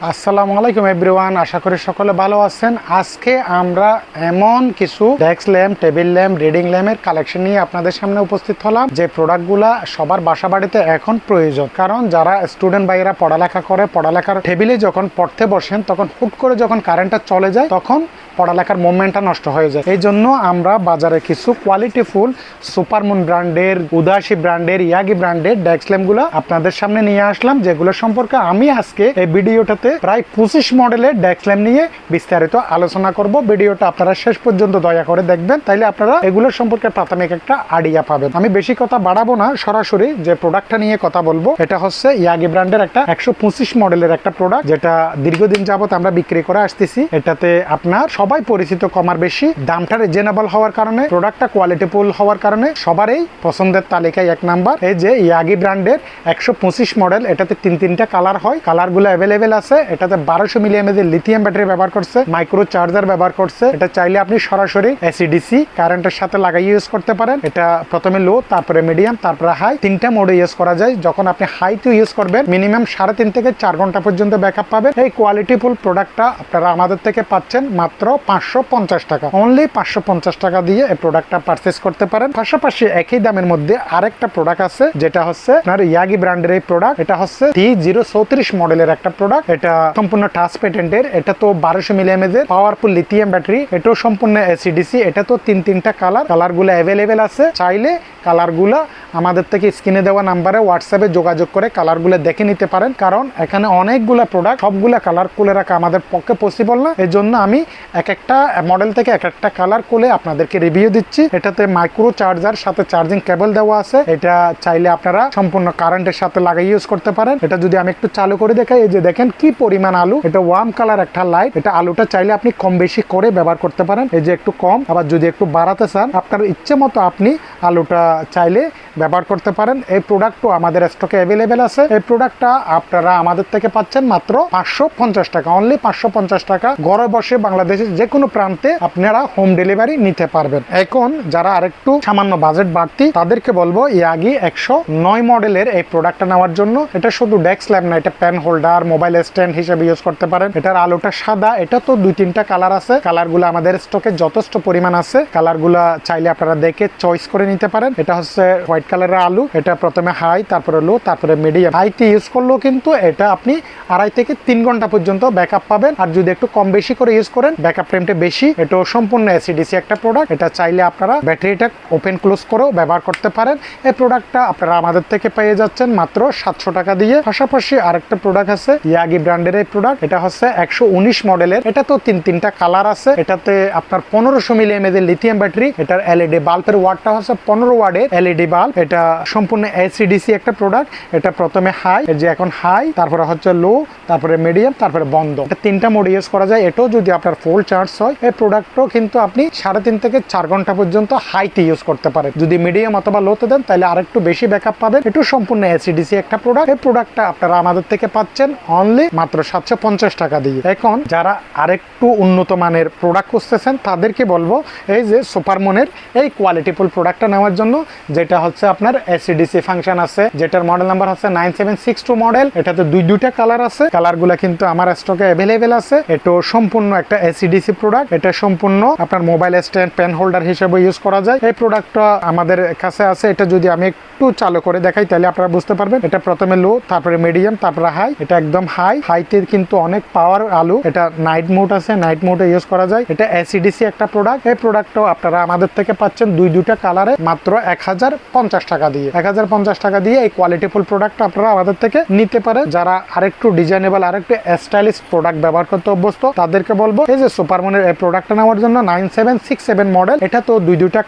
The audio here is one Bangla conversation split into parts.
আসসালামু আলাইকুম এভরিওয়ান, আশা করি সকলে ভালো আছেন। আজকে আমরা এমন কিছু desk lamp, table lamp, reading ল্যাম্পের কালেকশন নিয়ে আপনাদের সামনে উপস্থিত হলাম, যে প্রোডাক্টগুলা সবার বাসা বাড়িতে এখন প্রয়োজন। কারণ যারা স্টুডেন্ট ভাইয়েরা পড়ালেখা করে, পড়ালেখার টেবিলে যখন পড়তে বসেন তখন হুট করে যখন কারেন্টটা চলে যায় তখন পড়ালেখার মোমেন্টটা নষ্ট হয়ে যায়। এই জন্য আমরা বাজারে কিছু কোয়ালিটিফুল সুপারমুন ব্র্যান্ডের, উদাসী ব্র্যান্ডের, ইয়াগি ব্র্যান্ডের ডেস্ক ল্যাম্পগুলো আপনাদের সামনে নিয়ে আসলাম, যেগুলো সম্পর্কে আমি আজকে এই ভিডিওটাতে প্রায় 25 মডেলের ডেস্ক ল্যাম্প নিয়ে বিস্তারিত আলোচনা করব। ভিডিওটা আপনারা শেষ পর্যন্ত দয়া করে দেখবেন, তাইলে আপনারা এগুলো সম্পর্কে প্রাথমিক একটা আইডিয়া পাবেন। আমি বেশি কথা বাড়াবো না, সরাসরি যে প্রোডাক্টটা নিয়ে কথা বলবো এটা হচ্ছে ইয়াগি ব্র্যান্ডের একটা 125 মডেলের একটা প্রোডাক্ট, যেটা দীর্ঘদিন যাবত আমরা বিক্রি করে আসতেছি। এটাতে আপনার সবাই পরিচিত, কমার বেশি দামটা রিজনেবল হওয়ার কারণে, প্রোডাক্টটা কোয়ালিটিফুল হওয়ার কারণে সবারই পছন্দের তালিকায় এক নাম্বার। এই যে ইয়াগি ব্র্যান্ডের 125 মডেল, এটাতে তিনটা কালার হয়, কালারগুলো অ্যাভেলেবেল আছে। এটাতে 1200 মিলিঅ্যাম্পিয়ারের লিথিয়াম ব্যাটারি ব্যবহার করছে, মাইক্রো চার্জার ব্যবহার করছে। এটা চাইলে আপনি সরাসরি এসি/ডিসি কারেন্টের সাথে লাগাই ইউজ করতে পারেন। এটা প্রথমে লো, তারপরে মিডিয়াম, তারপরে হাই, তিনটা মোডে ইউজ করা যায়। যখন আপনি হাইতে ইউজ করবেন মিনিমাম 3.5 থেকে 4 ঘন্টা পর্যন্ত ব্যাকআপ পাবেন। এই কোয়ালিটিফুল প্রোডাক্টটা আপনারা আমাদের থেকে পাচ্ছেন মাত্র 550 টাকা, অনলি 550 টাকা দিয়ে এই প্রোডাক্টটা পারচেজ করতে পারেন। পাশাপাশি একই দামের মধ্যে আরেকটা প্রোডাক্ট আছে, যেটা হচ্ছে আপনার ইয়াগি ব্র্যান্ডের এই প্রোডাক্ট। এটা হচ্ছে T034 মডেলের একটা প্রোডাক্ট। এটা সম্পূর্ণ টাচ পেটেন্টের। এটা তো 1200 মিলিঅ্যাম্পিয়ারের পাওয়ারফুল লিথিয়াম ব্যাটারি। এটাও সম্পূর্ণ এসি/ডিসি। এটা তো তিনটা কালারগুলো অ্যাভেলেবেল আছে। চাইলে কালারগুলো আমাদের থেকে স্ক্রিনে দেওয়া নাম্বারে হোয়াটসঅ্যাপে যোগাযোগ করে কালারগুলো দেখে নিতে পারেন। কারণ এখানে অনেকগুলো প্রোডাক্ট, সবগুলো কালার খুলে রাখা আমাদের পক্ষে পসিবল না। এই জন্য আমি এক একটা মডেল থেকে এক একটা কালার খুলে আপনাদেরকে রিভিউ দিচ্ছি। এটাতে মাইক্রো চার্জার সাথে চার্জিং কেবল দেওয়া আছে। এটা চাইলে আপনারা সম্পূর্ণ কারেন্টের সাথে লাগিয়ে ইউজ করতে পারেন। এটা যদি আমি একটু চালু করে দেখাই, এই যে দেখেন কি পরিমাণ আলু। এটা ওয়ার্ম কালার একটা লাইট। এটা আলুটা চাইলে আপনি কম বেশি করে ব্যবহার করতে পারেন। এই যে একটু কম, আবার যদি একটু বাড়াতে চান আপনার ইচ্ছে মতো আপনি আলুটা চাইলে ব্যবহার করতে পারেন। এই প্রোডাক্টও আমাদের স্টকে অ্যাভেলেবেল আছে। এই প্রোডাক্টটা আপনারা আমাদের থেকে পাচ্ছেন মাত্র 550 টাকা, অনলি 550 টাকা। ঘরে বসে বাংলাদেশের যে কোনো প্রান্তে আপনারা হোম ডেলিভারি নিতে পারবেন। এখন যারা আরেকটু সামান্য বাজেট বাড়তি তাদেরকে বলবো ইয়াগি 109 মডেলের এই প্রোডাক্টটা নেওয়ার জন্য। এটা শুধু ডেস্ক ল্যাম্প না, এটা পেন হোল্ডার, মোবাইল স্ট্যান্ড হিসেবে ইউজ করতে পারেন। এটার আলোটা সাদা। এটা তো 2-3টা কালার আছে। কালারগুলো আমাদের স্টকে যথেষ্ট পরিমাণ আছে। কালারগুলো চাইলে আপনারা দেখে চয়েস করে নিতে পারেন। এটা হচ্ছে হোয়াইট কালারের আলু। এটা প্রথমে হাই, তারপরে লো, তারপরে মিডিয়াম। হাইতে ইউজ করলেও কিন্তু এটা আপনি 2.5 থেকে 3 ঘন্টা পর্যন্ত ব্যাকআপ পাবেন। আর যদি একটু কম বেশি করে ইউজ করেন, ব্যাকআপ টাইমটা বেশি। এটাও সম্পূর্ণ এসি/ডিসি একটা প্রোডাক্ট। এটা চাইলে আপনারা ব্যাটারিটা ওপেন ক্লোজ করেও ব্যবহার করতে পারেন। এই প্রোডাক্টটা আপনারা আমাদের থেকে পেয়ে যাচ্ছেন মাত্র 700 টাকা দিয়ে। পাশাপাশি আরেকটা প্রোডাক্ট আছে ইয়াগি ব্র্যান্ডের এই প্রোডাক্ট। এটা হচ্ছে 119 মডেলের। এটা তো তিনটা কালার আছে। এটাতে আপনার 1500 মিলিঅ্যাম্পিয়ারের লিথিয়াম ব্যাটারি। এটার এলইডি বাল্বের ওয়াটটা হচ্ছে 15 ওয়াটের এলইডি বাল্ব। এটা সম্পূর্ণ এসি/ডিসি একটা প্রোডাক্ট। এটা প্রথমে হাই, এই যে এখন হাই, তারপরে হচ্ছে লো, তারপরে মিডিয়াম, তারপরে বন্ধ। এটা তিনটা মোড ইউজ করা যায়। এটাও যদি আপনার ফুল চার্জ হয়, এই প্রোডাক্টও কিন্তু আপনি 3.5 থেকে 4 ঘন্টা পর্যন্ত হাইতে ইউজ করতে পারেন। যদি মিডিয়াম অথবা লোতে দেন তাহলে আরেকটু বেশি ব্যাকআপ পাবেন। এটাও সম্পূর্ণ এসি/ডিসি একটা প্রোডাক্ট। এই প্রোডাক্টটা আপনারা আমাদের থেকে পাচ্ছেন অনলি মাত্র 750 টাকা দিয়ে। এখন যারা আরেকটু উন্নত মানের প্রোডাক্ট খুঁজতেছেন তাদেরকে বলবো এই যে সুপারমুনের এই কোয়ালিটিফুল প্রোডাক্টটা নেওয়ার জন্য, যেটা হচ্ছে আপনার এসি/ডিসি ফাংশন আছে, যেটার মডেল নাম্বার হচ্ছে 9762 মডেল। এটাতে দুইটা কালার আছে। কালারগুলো কিন্তু আমার স্টকে অ্যাভেলেবেল আছে। এটা সম্পূর্ণ একটা এসি/ডিসি প্রোডাক্ট। এটা সম্পূর্ণ আপনার মোবাইল স্ট্যান্ড, পেন হোল্ডার হিসেবে ইউজ করা যায়। এই প্রোডাক্টটা আমাদের কাছে আছে। এটা যদি আমি একটু চালু করে দেখাই তাহলে আপনারা বুঝতে পারবেন। এটা প্রথমে লো, তারপরে মিডিয়াম, তারপরে হাই। এটা একদম হাই। হাইতে কিন্তু অনেক পাওয়ার আলু। এটা নাইট মোড আছে, নাইট মোডে ইউজ করা যায়। এটা এসি/ডিসি একটা প্রোডাক্ট। এই প্রোডাক্টটাও আপনারা আমাদের থেকে পাচ্ছেন দুইটা কালারে মাত্র 1050 টাকা দিয়ে। 1050 টাকা দিয়ে এই কোয়ালিটিফুল প্রোডাক্টটা আপনারা আমাদের থেকে নিতে পারেন। যারা আরেকটু ডিজাইনেবল, আরেকটু স্টাইলিশ প্রোডাক্ট ব্যবহার করতে অভ্যস্ত তাদেরকে বলবো এই যে সুপারমুনের এই প্রোডাক্টটা নেওয়ার জন্য। 9767 মডেল। এটা তো দুইটা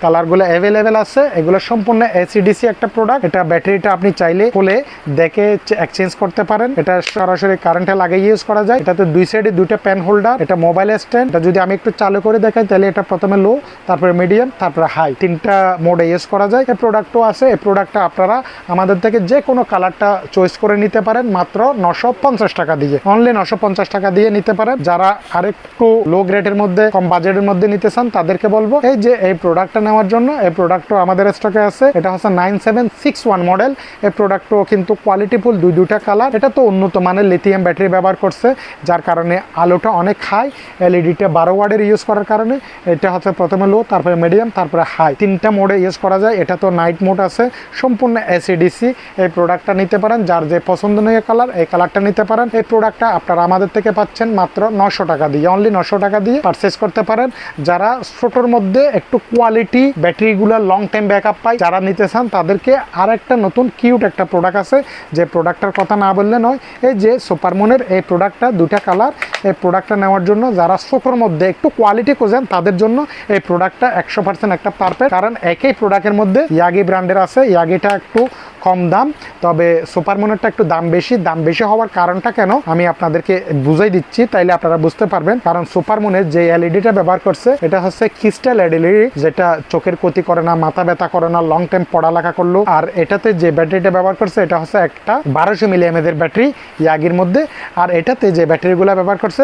কালারগুলো অ্যাভেলেবেল আছে। এগুলো সম্পূর্ণ এসি/ডিসি একটা প্রোডাক্ট। এটা ব্যাটারিটা আপনি চাইলে খুলে দেখে এক্সচেঞ্জ করতে পারেন। এটা সরাসরি কারেন্টে লাগিয়ে ইউজ করা যায়। এটাতে দুই সাইডে দুটো পেন হোল্ডার। এটা মোবাইল স্ট্যান্ড। এটা যদি আমি একটু চালু করে দেখাই তাহলে এটা প্রথমে লো, তারপরে মিডিয়াম, তারপরে হাই, তিনটা মোডে ইউজ করা যায়। এই প্রোডাক্টও আছে। এই প্রোডাক্টটা আপনারা আমাদের থেকে যে কোনো কালারটা চয়েস করে নিতে পারেন মাত্র 950 টাকা দিয়ে। অনলি 950 টাকা দিয়ে নিতে পারেন। যারা আরেকটু একটু লো গ্রেডের মধ্যে কম বাজেটের মধ্যে নিতে চান তাদেরকে বলবো এই যে এই প্রোডাক্টটা নেওয়ার জন্য। এই প্রোডাক্টও আমাদের স্টকে আছে। এটা হচ্ছে 9761 মডেল। এই প্রোডাক্টও কিন্তু কোয়ালিটিফুল, দুইটা কালার। এটা তো উন্নত মানের লিথিয়াম ব্যাটারি ব্যবহার করছে, যার কারণে আলোটা অনেক হাই। এলইডিটা 12 ওয়াটের ইউজ করার কারণে এটা হচ্ছে প্রথমে লো, তারপরে মিডিয়াম, তারপরে হাই, তিনটা মোডে ইউজ করা যায়। এটা তো নাইট মোড আছে, সম্পূর্ণ এসিডিসি। এই প্রোডাক্টটা নিতে পারেন, যার যে পছন্দনীয় কালার এই কালারটা নিতে পারেন। এই প্রোডাক্টটা আপনারা আমাদের থেকে পাচ্ছেন মাত্র 900 টাকা দিয়ে, অনলি 900 টাকা দিয়ে পারচেস করতে পারেন। যারা ছোটোর মধ্যে একটু কোয়ালিটি ব্যাটারিগুলো লং টাইম ব্যাকআপ পায়, যারা নিতে চান তাদেরকে আর একটা নতুন কিউট একটা প্রোডাক্ট আছে, যে প্রোডাক্টটার কথা না বললে নয়। এই যে সুপারমুনের এই প্রোডাক্টটা, দুটা কালার। এই প্রোডাক্টটা নেওয়ার জন্য যারা ছোটোর মধ্যে একটু কোয়ালিটি খোঁজেন তাদের জন্য এই প্রোডাক্টটা 100% একটা পারফেক্ট। কারণ একই প্রোডাক্টের মধ্যে ইয়াগি ব্র্যান্ডের আছে, ইয়াগিটা একটু কম দাম, তবে সুপারমুনেরটা একটু দাম বেশি। দাম বেশি হওয়ার কারণটা কেন আমি আপনাদেরকে বুঝাই দিচ্ছি, তাইলে আপনারা বুঝতে পারবেন। কারণ সুপারমুনের যে এলইডিটা ব্যবহার করছে এটা হচ্ছে ক্রিস্টাল এলইডি, যেটা চোখের ক্ষতি করে না, মাথা ব্যথা করে না, লং টাইম পড়ালেখা করলো। আর এটাতে যে ব্যাটারিটা ব্যবহার করছে এটা হচ্ছে একটা 1200 মিলিঅ্যাম্পের ব্যাটারি ইয়াগির মধ্যে। আর এটাতে যে ব্যাটারিগুলো ব্যবহার করছে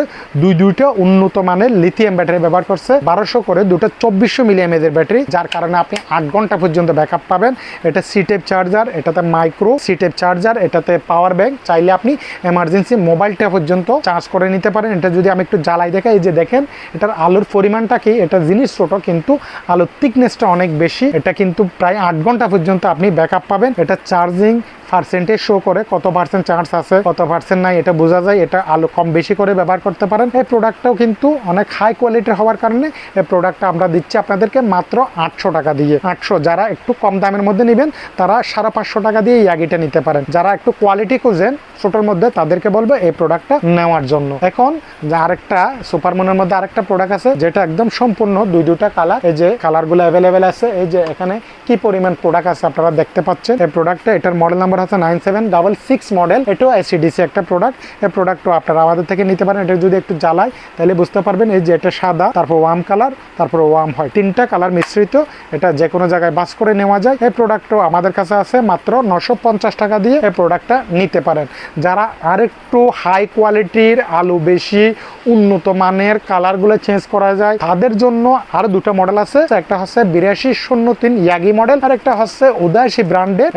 দুইটা উন্নত মানের লিথিয়াম ব্যাটারি ব্যবহার করছে, 1200 করে দুটো 2400 মিলিঅ্যাম্পের ব্যাটারি, যার কারণে আপনি 8 ঘন্টা পর্যন্ত ব্যাকআপ পাবেন। এটা সি টাইপ চার্জার, এটাতে মাইক্রো সি টাইপ চার্জার, এটাতে পাওয়ার ব্যাংক। চাইলে আপনি এমার্জেন্সি মোবাইলটা পর্যন্ত চার্জ করে নিতে পারেন। এটা যদি আমি একটু জ্বালাই দেখাই, এই যে দেখেন এটার আলোর পরিমাণটা কি, এটা জিনিস ছোট কিন্তু আলোর থিকনেসটা অনেক বেশি। এটা কিন্তু প্রায় 8 ঘন্টা পর্যন্ত আপনি ব্যাকআপ পাবেন। এটা চার্জিং পার্সেন্টেজ শো করে, কত পার্সেন্ট চার্জ আছে কত পার্সেন্ট নাই এটা বোঝা যায়। এটা আলো কম বেশি করে ব্যবহার করতে পারেন। এই প্রোডাক্টটাও কিন্তু অনেক হাই কোয়ালিটির হওয়ার কারণে এই প্রোডাক্টটা আমরা দিচ্ছি আপনাদেরকে মাত্র 800 টাকা দিয়ে। 800, যারা একটু কম দামের মধ্যে নেবেন তারা 550 টাকা দিয়ে ইয়াগিটা নিতে পারেন। যারা একটু কোয়ালিটি খুঁজেন ছোটোর মধ্যে তাদেরকে বলবো এই প্রোডাক্টটা নেওয়ার জন্য। এখন আরেকটা সুপারমুনের মধ্যে আরেকটা প্রোডাক্ট আছে, যেটা একদম সম্পূর্ণ দুইটা কালার। এই যে কালারগুলো অ্যাভেলেবেল আছে, এই যে এখানে কি পরিমাণ প্রোডাক্ট আছে আপনারা দেখতে পাচ্ছেন। এই প্রোডাক্টটা, এটার মডেল নাম্বার হচ্ছে 9766 মডেল। এটাও এসিডিসি একটা প্রোডাক্ট। এই প্রোডাক্টও আপনারা আমাদের থেকে নিতে পারেন। এটা যদি একটু জ্বালাই তাহলে বুঝতে পারবেন। এই যে এটা সাদা, তারপর ওয়ার্ম কালার, তারপর ওয়ার্ম হয়, তিনটা কালার মিশ্রিত। এটা যে কোনো জায়গায় বাস করে নেওয়া যায়। এই প্রোডাক্টও আমাদের কাছে আছে মাত্র 950 টাকা দিয়ে এই প্রোডাক্টটা নিতে পারেন। যারা আরেকটু হাই কোয়ালিটির, আলো বেশি, উন্নত মানের, কালারগুলো চেঞ্জ করা যায় তাদের জন্য আরো দুটো মডেল আছে। একটা হচ্ছে 8203 ইয়াগি মডেল, আর একটা হচ্ছে উদয়সী ব্র্যান্ডের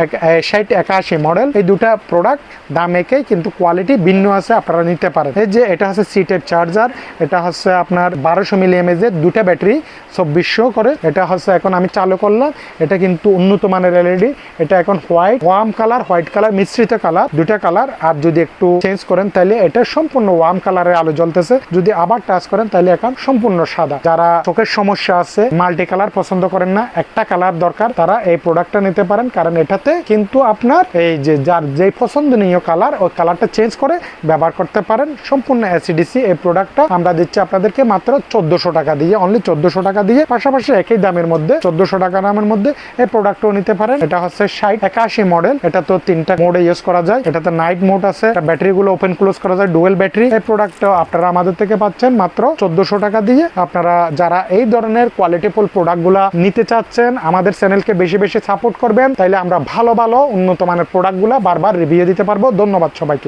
6081 মডেল। এই দুটা প্রোডাক্ট দাম একই কিন্তু কোয়ালিটি ভিন্ন আছে, আপনারা নিতে পারেন। এই যে এটা হচ্ছে সি টাইপ চার্জার, এটা হচ্ছে আপনার 1200 মিলিঅ্যাম্পের দুটা ব্যাটারি 2400 করে। এটা হচ্ছে এখন আমি চালু করলাম, এটা কিন্তু উন্নত মানের এলইডি। এটা এখন white, worm colour, white colour মিশ্রিত কালার, দুটা কালার। আর যদি একটু চেঞ্জ করেন তাহলে এটা সম্পূর্ণ ওয়ার্ম কালারের আলো জ্বলতেছে। যদি আবার টাচ করেন তাহলে এখন সম্পূর্ণ সাদা। যারা চোখের সমস্যা আছে, মাল্টি কালার পছন্দ করেন না, একটা কালার দরকার, তারা এই প্রোডাক্টটা নিতে পারেন। কারণ এটাতে কিন্তু আপনার এই যে যার যেই পছন্দনীয় কালার ওই কালারটা চেঞ্জ করে ব্যবহার করতে পারেন। সম্পূর্ণ এসিডিসি এই প্রোডাক্টটা আমরা দিচ্ছি আপনাদেরকে মাত্র 1400 টাকা দিয়ে, অনলি 1400 টাকা দিয়ে। পাশাপাশি একই দামের মধ্যে 1400 টাকা দামের মধ্যে এই প্রোডাক্টও নিতে পারেন। এটা হচ্ছে 6081 মডেল। এটা তো তিনটা মোডে ইউজ করা যায়। এটাতে নাইট মোড আছে, ব্যাটারি গুলো ওপেন ক্লোজ করা যায়, ডুয়েল ব্যাটারি। এই প্রোডাক্টটাও আপনারা আমাদের থেকে পাচ্ছেন মাত্র 1400 টাকা দিয়ে। আপনারা যারা এই ধরনের কোয়ালিটিফুল প্রোডাক্ট গুলা নিতে চাচ্ছেন, আমাদের চ্যানেলকে বেশি বেশি সাপোর্ট করবেন, তাইলে আমরা ভালো ভালো উন্নত মানের প্রোডাক্ট গুলা বারবার রিভিউ দিতে পারবো। ধন্যবাদ সবাইকে।